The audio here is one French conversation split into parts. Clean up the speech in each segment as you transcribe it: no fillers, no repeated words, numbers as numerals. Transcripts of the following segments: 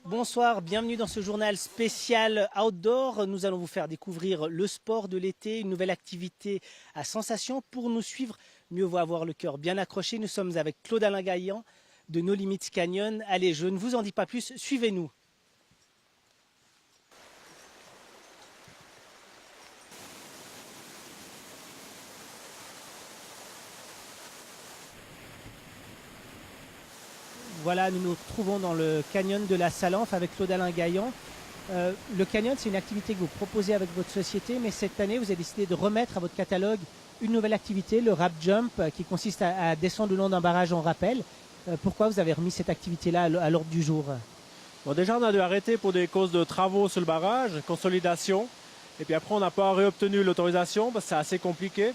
Bonsoir, bienvenue dans ce journal spécial Outdoor. Nous allons vous faire découvrir le sport de l'été, une nouvelle activité à sensation. Pour nous suivre, mieux vaut avoir le cœur bien accroché. Nous sommes avec Claude-Alain Gaillan de No Limits Canyon. Allez, je ne vous en dis pas plus, suivez-nous. Voilà, nous nous trouvons dans le canyon de la Salanfe avec Claude-Alain Gaillan. Le canyon, c'est une activité que vous proposez avec votre société, mais cette année, vous avez décidé de remettre à votre catalogue une nouvelle activité, le Rap Jump, qui consiste à descendre le long d'un barrage en rappel. Pourquoi vous avez remis cette activité-là à l'ordre du jour? Bon, déjà, on a dû arrêter pour des causes de travaux sur le barrage, consolidation. Et puis après, on n'a pas réobtenu l'autorisation parce que c'est assez compliqué.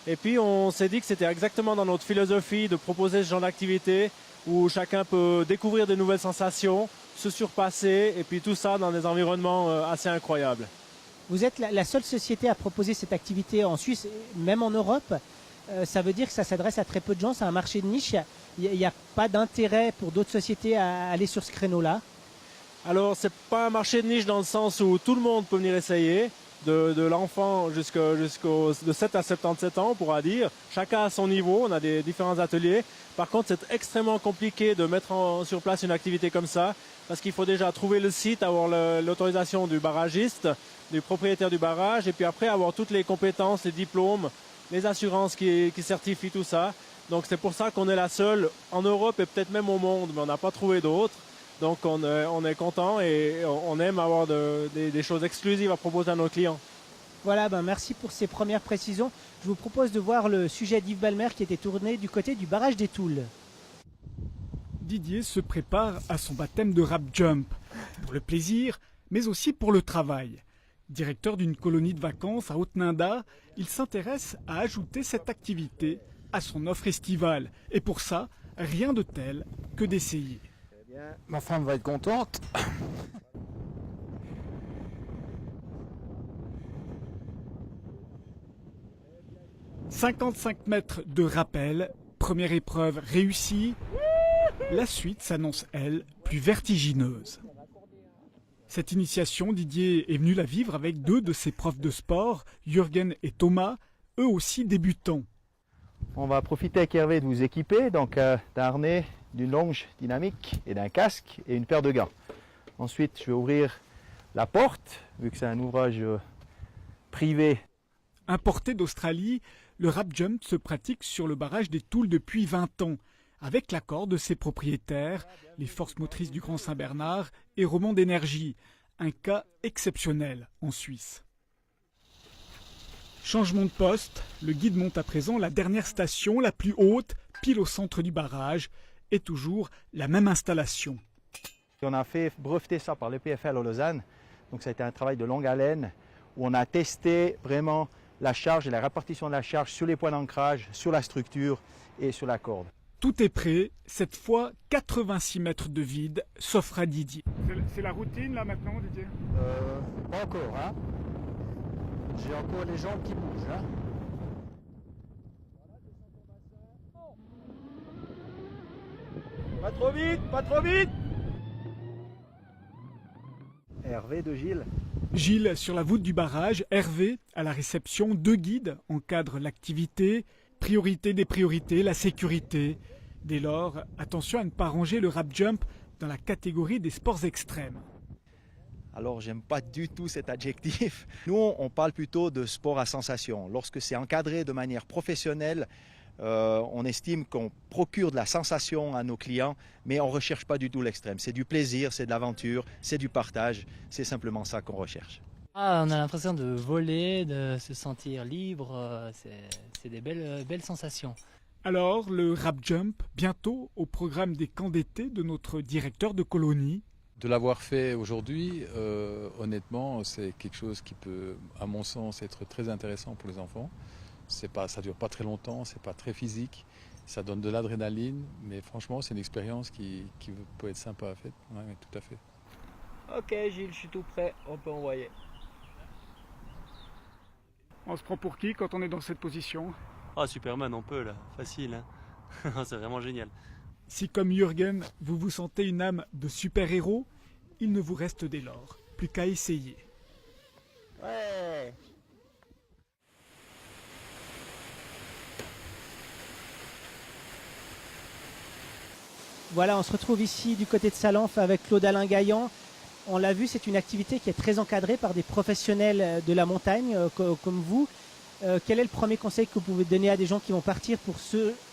Et puis, on s'est dit que c'était exactement dans notre philosophie de proposer ce genre d'activité où chacun peut découvrir de nouvelles sensations, se surpasser, et puis tout ça dans des environnements assez incroyables. Vous êtes la seule société à proposer cette activité en Suisse, même en Europe. Ça veut dire que ça s'adresse à très peu de gens, c'est un marché de niche. Il n'y a pas d'intérêt pour d'autres sociétés à aller sur ce créneau-là. Alors, c'est pas un marché de niche dans le sens où tout le monde peut venir essayer, de l'enfant de 7 à 77 ans, on pourra dire. Chacun à son niveau, on a des différents ateliers. Par contre, c'est extrêmement compliqué de mettre sur place une activité comme ça, parce qu'il faut déjà trouver le site, avoir l'autorisation du barragiste, du propriétaire du barrage, et puis après avoir toutes les compétences, les diplômes, les assurances qui certifient tout ça. Donc c'est pour ça qu'on est la seule en Europe et peut-être même au monde, mais on n'a pas trouvé d'autres. Donc on est content et on aime avoir des choses exclusives à proposer à nos clients. Voilà, merci pour ces premières précisions. Je vous propose de voir le sujet d'Yves Balmer qui était tourné du côté du barrage des Toules. Didier se prépare à son baptême de Rap Jump, pour le plaisir, mais aussi pour le travail. Directeur d'une colonie de vacances à Haute-Nynda, il s'intéresse à ajouter cette activité à son offre estivale. Et pour ça, rien de tel que d'essayer. Ma femme va être contente. 55 mètres de rappel, première épreuve réussie. La suite s'annonce, elle, plus vertigineuse. Cette initiation, Didier est venu la vivre avec deux de ses profs de sport, Jürgen et Thomas, eux aussi débutants. On va profiter avec Hervé de vous équiper, donc d'un harnais, d'une longe dynamique et d'un casque et une paire de gants. Ensuite, je vais ouvrir la porte, vu que c'est un ouvrage privé. Importé d'Australie, le Rap Jump se pratique sur le barrage des Toules depuis 20 ans, avec l'accord de ses propriétaires, les forces motrices du Grand Saint-Bernard et Romande Énergie, un cas exceptionnel en Suisse. Changement de poste, le guide monte à présent la dernière station, la plus haute, pile au centre du barrage, et toujours la même installation. On a fait breveter ça par l'EPFL à Lausanne, donc ça a été un travail de longue haleine, où on a testé vraiment la charge et la répartition de la charge sur les points d'ancrage, sur la structure et sur la corde. Tout est prêt, cette fois 86 mètres de vide, s'offre à Didier. C'est la routine là maintenant, Didier? Pas encore, hein. J'ai encore les jambes qui bougent, hein. Pas trop vite, pas trop vite. Hervé de Gilles. Gilles sur la voûte du barrage, Hervé à la réception, deux guides encadrent l'activité. Priorité des priorités, la sécurité. Dès lors, attention à ne pas ranger le Rap Jump dans la catégorie des sports extrêmes. Alors, j'aime pas du tout cet adjectif. Nous, on parle plutôt de sport à sensation. Lorsque c'est encadré de manière professionnelle, on estime qu'on procure de la sensation à nos clients, mais on ne recherche pas du tout l'extrême. C'est du plaisir, c'est de l'aventure, c'est du partage. C'est simplement ça qu'on recherche. On a l'impression de voler, de se sentir libre. C'est des belles sensations. Alors, le Rap Jump, bientôt au programme des camps d'été de notre directeur de colonie. De l'avoir fait aujourd'hui, honnêtement, c'est quelque chose qui peut, à mon sens, être très intéressant pour les enfants. Ça dure pas très longtemps, c'est pas très physique, ça donne de l'adrénaline, mais franchement, c'est une expérience qui peut être sympa à faire. Oui, tout à fait. Ok Gilles, je suis tout prêt, on peut envoyer. On se prend pour qui quand on est dans cette position? Ah, Superman, on peut là, facile. Hein. C'est vraiment génial. Si comme Jürgen, vous vous sentez une âme de super-héros, il ne vous reste dès lors plus qu'à essayer. Ouais. Voilà, on se retrouve ici du côté de Salanf avec Claude-Alain Gaillan. On l'a vu, c'est une activité qui est très encadrée par des professionnels de la montagne comme vous. Quel est le premier conseil que vous pouvez donner à des gens qui vont partir pour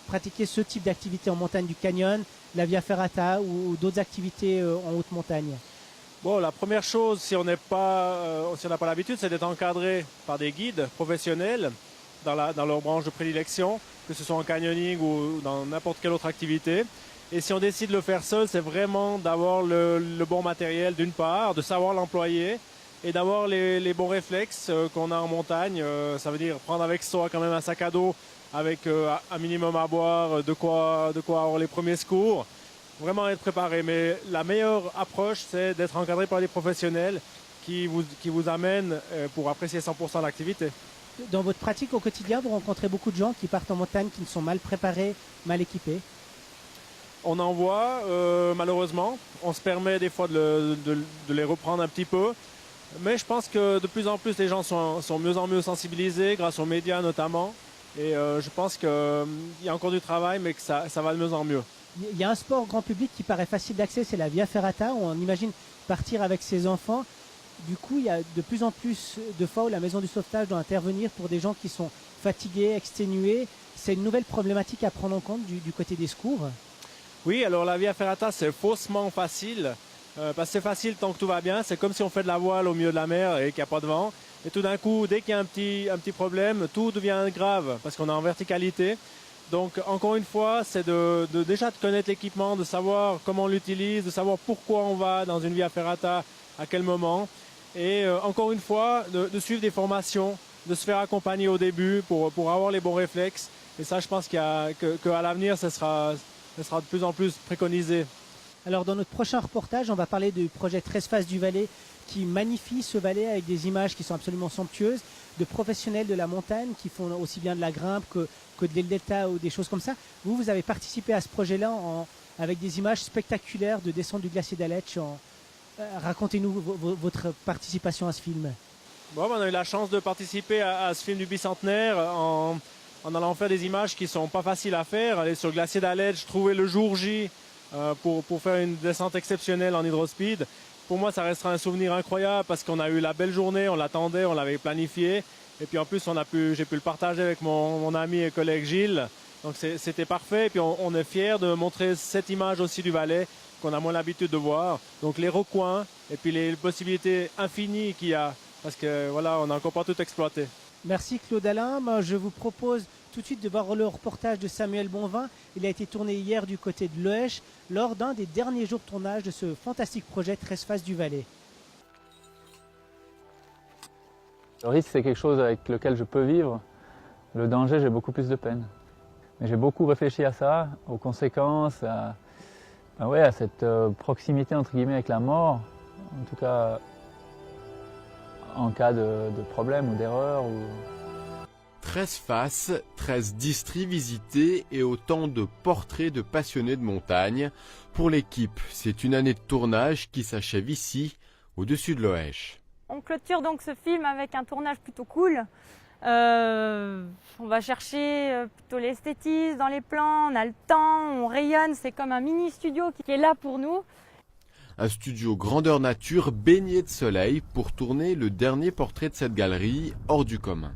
pratiquer ce type d'activité en montagne du canyon, la Via Ferrata ou d'autres activités en haute montagne? Bon, la première chose, si on n'a pas l'habitude, c'est d'être encadré par des guides professionnels dans leur branche de prédilection, que ce soit en canyoning ou dans n'importe quelle autre activité. Et si on décide de le faire seul, c'est vraiment d'avoir le bon matériel d'une part, de savoir l'employer et d'avoir les bons réflexes qu'on a en montagne. Ça veut dire prendre avec soi quand même un sac à dos avec un minimum à boire, de quoi avoir les premiers secours. Vraiment être préparé. Mais la meilleure approche, c'est d'être encadré par des professionnels qui vous amènent pour apprécier 100% l'activité. Dans votre pratique au quotidien, vous rencontrez beaucoup de gens qui partent en montagne, qui ne sont mal préparés, mal équipés? On en voit, malheureusement. On se permet des fois de les reprendre un petit peu. Mais je pense que de plus en plus, les gens sont mieux en mieux sensibilisés, grâce aux médias notamment. Et je pense qu'il y a encore du travail, mais que ça va de mieux en mieux. Il y a un sport grand public qui paraît facile d'accès, c'est la Via Ferrata, où on imagine partir avec ses enfants. Du coup, il y a de plus en plus de fois où la maison du sauvetage doit intervenir pour des gens qui sont fatigués, exténués. C'est une nouvelle problématique à prendre en compte du côté des secours. Oui, alors la Via Ferrata, c'est faussement facile. Parce que c'est facile tant que tout va bien. C'est comme si on fait de la voile au milieu de la mer et qu'il n'y a pas de vent. Et tout d'un coup, dès qu'il y a un petit problème, tout devient grave parce qu'on est en verticalité. Donc, encore une fois, c'est déjà de connaître l'équipement, de savoir comment on l'utilise, de savoir pourquoi on va dans une Via Ferrata, à quel moment. Et encore une fois, de suivre des formations, de se faire accompagner au début pour avoir les bons réflexes. Et ça, je pense qu'à l'avenir, ce sera de plus en plus préconisé. Alors dans notre prochain reportage, on va parler du projet 13 Faces du Valais qui magnifie ce Valais avec des images qui sont absolument somptueuses, de professionnels de la montagne qui font aussi bien de la grimpe que de l'delta ou des choses comme ça. Vous avez participé à ce projet-là avec des images spectaculaires de descente du glacier d'Aletsch. Racontez-nous votre participation à ce film. Bon, on a eu la chance de participer à ce film du bicentenaire en allant faire des images qui sont pas faciles à faire, aller sur le glacier d'Aletsch, trouver le jour J pour faire une descente exceptionnelle en hydrospeed. Pour moi, ça restera un souvenir incroyable parce qu'on a eu la belle journée, on l'attendait, on l'avait planifié. Et puis en plus, j'ai pu le partager avec mon ami et collègue Gilles. Donc c'était parfait. Et puis on est fiers de montrer cette image aussi du Valais qu'on a moins l'habitude de voir. Donc les recoins et puis les possibilités infinies qu'il y a. Parce que voilà, on n'a encore pas tout exploité. Merci Claude-Alain. Moi, je vous propose tout de suite de voir le reportage de Samuel Bonvin. Il a été tourné hier du côté de Loèche lors d'un des derniers jours de tournage de ce fantastique projet 13 Faces du Valais. Le risque, c'est quelque chose avec lequel je peux vivre. Le danger, j'ai beaucoup plus de peine. Mais j'ai beaucoup réfléchi à ça, aux conséquences, à cette proximité entre guillemets avec la mort. En tout cas, en cas de problème ou d'erreur. 13 faces, 13 districts visités et autant de portraits de passionnés de montagne. Pour l'équipe, c'est une année de tournage qui s'achève ici, au-dessus de Loèche. On clôture donc ce film avec un tournage plutôt cool. On va chercher plutôt l'esthétisme dans les plans, on a le temps, on rayonne, c'est comme un mini studio qui est là pour nous. Un studio grandeur nature baigné de soleil pour tourner le dernier portrait de cette galerie hors du commun.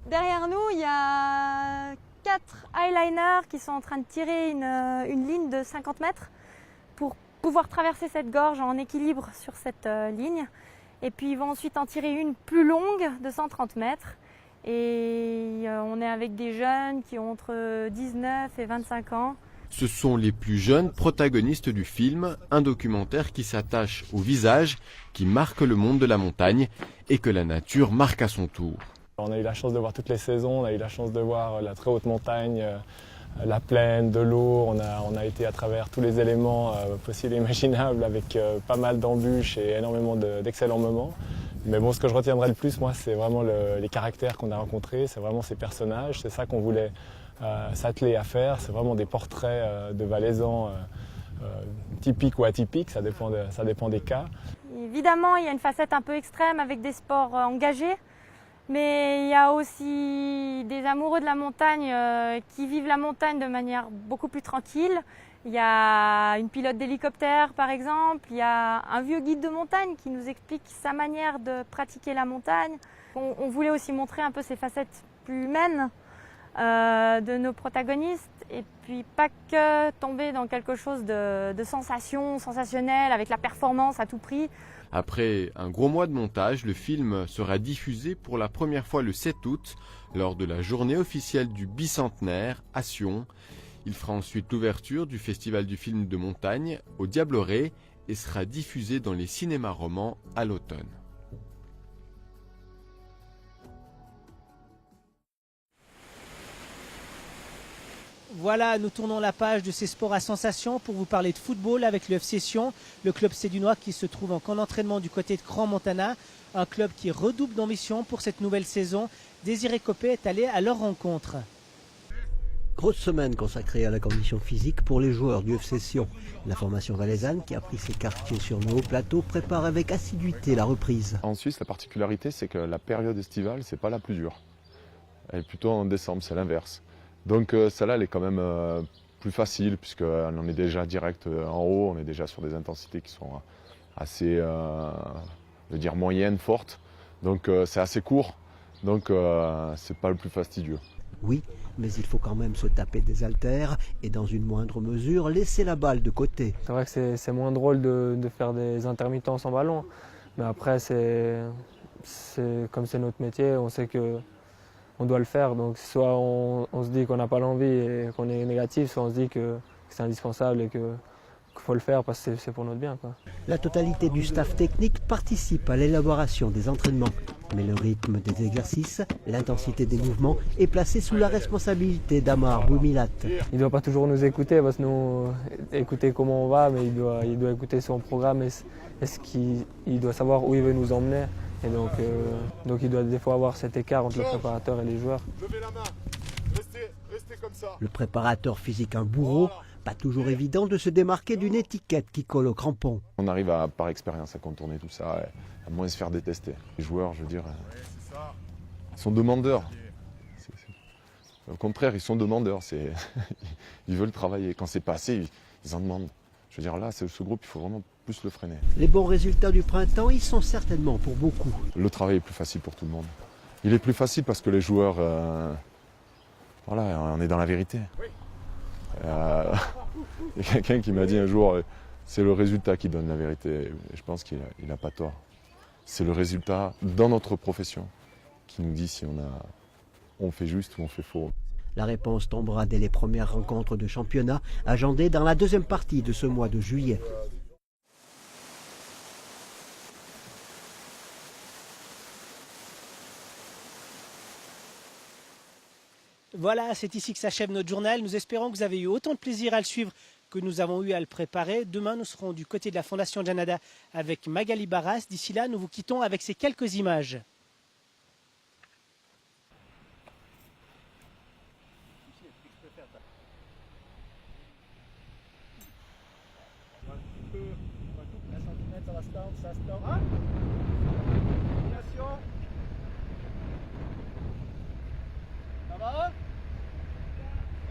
Derrière nous, il y a 4 eyeliners qui sont en train de tirer une ligne de 50 mètres pour pouvoir traverser cette gorge en équilibre sur cette ligne. Et puis ils vont ensuite en tirer une plus longue de 130 mètres. Et on est avec des jeunes qui ont entre 19 et 25 ans. Ce sont les plus jeunes protagonistes du film, un documentaire qui s'attache au visage, qui marque le monde de la montagne et que la nature marque à son tour. On a eu la chance de voir toutes les saisons, on a eu la chance de voir la très haute montagne, la plaine, de l'eau. On a été à travers tous les éléments possibles et imaginables avec pas mal d'embûches et énormément d'excellents moments. Mais bon, ce que je retiendrai le plus, moi, c'est vraiment les caractères qu'on a rencontrés, c'est vraiment ces personnages, c'est ça qu'on voulait s'atteler à faire. C'est vraiment des portraits de Valaisans typiques ou atypiques, ça dépend des cas. Évidemment, il y a une facette un peu extrême avec des sports engagés, mais il y a aussi des amoureux de la montagne qui vivent la montagne de manière beaucoup plus tranquille. Il y a une pilote d'hélicoptère par exemple, il y a un vieux guide de montagne qui nous explique sa manière de pratiquer la montagne. On voulait aussi montrer un peu ces facettes plus humaines de nos protagonistes et puis pas que tomber dans quelque chose de sensationnel avec la performance à tout prix. Après un gros mois de montage, le film sera diffusé pour la première fois le 7 août lors de la journée officielle du bicentenaire à Sion. Il fera ensuite l'ouverture du Festival du film de montagne au Diableret et sera diffusé dans les cinémas romans à l'automne. Voilà, nous tournons la page de ces sports à sensation pour vous parler de football avec le FC Sion, le club sédunois qui se trouve en camp d'entraînement du côté de Crans-Montana, un club qui redouble d'ambition pour cette nouvelle saison. Désiré Copé est allé à leur rencontre. Grosse semaine consacrée à la condition physique pour les joueurs du FC Sion. La formation valaisanne, qui a pris ses quartiers sur le haut plateau, prépare avec assiduité la reprise. En Suisse, la particularité, c'est que la période estivale, c'est pas la plus dure. Elle est plutôt en décembre, c'est l'inverse. Donc celle-là, elle est quand même plus facile, puisqu'on est déjà direct en haut, on est déjà sur des intensités qui sont assez, je veux dire, moyennes, fortes. Donc c'est assez court, donc c'est pas le plus fastidieux. Oui, mais il faut quand même se taper des haltères et dans une moindre mesure laisser la balle de côté. C'est vrai que c'est moins drôle de faire des intermittences en ballon, mais après comme c'est notre métier, on sait qu'on doit le faire. Donc soit on se dit qu'on n'a pas l'envie et qu'on est négatif, soit on se dit que c'est indispensable et qu'il faut le faire parce que c'est pour notre bien, quoi. La totalité du staff technique participe à l'élaboration des entraînements. Mais le rythme des exercices, l'intensité des mouvements est placé sous la responsabilité d'Amar Boumilat. Il ne doit pas toujours nous écouter, parce que nous, écouter comment on va, mais il doit écouter son programme et il doit savoir où il veut nous emmener. Et donc il doit des fois avoir cet écart entre le préparateur et les joueurs. Levez la main, restez comme ça. Le préparateur physique un bourreau, pas toujours évident de se démarquer d'une étiquette qui colle au crampon. On arrive par expérience à contourner tout ça, à moins se faire détester. Les joueurs, je veux dire, ils sont demandeurs. Au contraire, ils sont demandeurs. Ils veulent travailler. Quand c'est pas assez, ils en demandent. Je veux dire, là, ce groupe, il faut vraiment plus le freiner. Les bons résultats du printemps, ils sont certainement pour beaucoup. Le travail est plus facile pour tout le monde. Il est plus facile parce que les joueurs, voilà, on est dans la vérité. Il y a quelqu'un qui m'a dit un jour, c'est le résultat qui donne la vérité. Et je pense qu'il n'a pas tort. C'est le résultat dans notre profession qui nous dit si on fait juste ou on fait faux. La réponse tombera dès les premières rencontres de championnat agendées dans la deuxième partie de ce mois de juillet. Voilà, c'est ici que s'achève notre journal. Nous espérons que vous avez eu autant de plaisir à le suivre que nous avons eu à le préparer. Demain, nous serons du côté de la Fondation Janada avec Magali Barras. D'ici là, nous vous quittons avec ces quelques images. Ça va?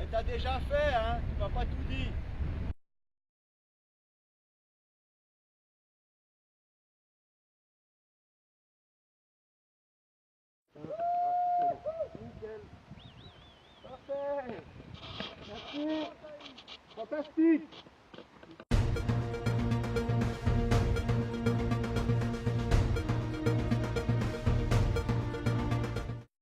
Et t'as déjà fait, hein? Tu m'as pas tout dit. Nickel. Parfait. Merci. Fantastique.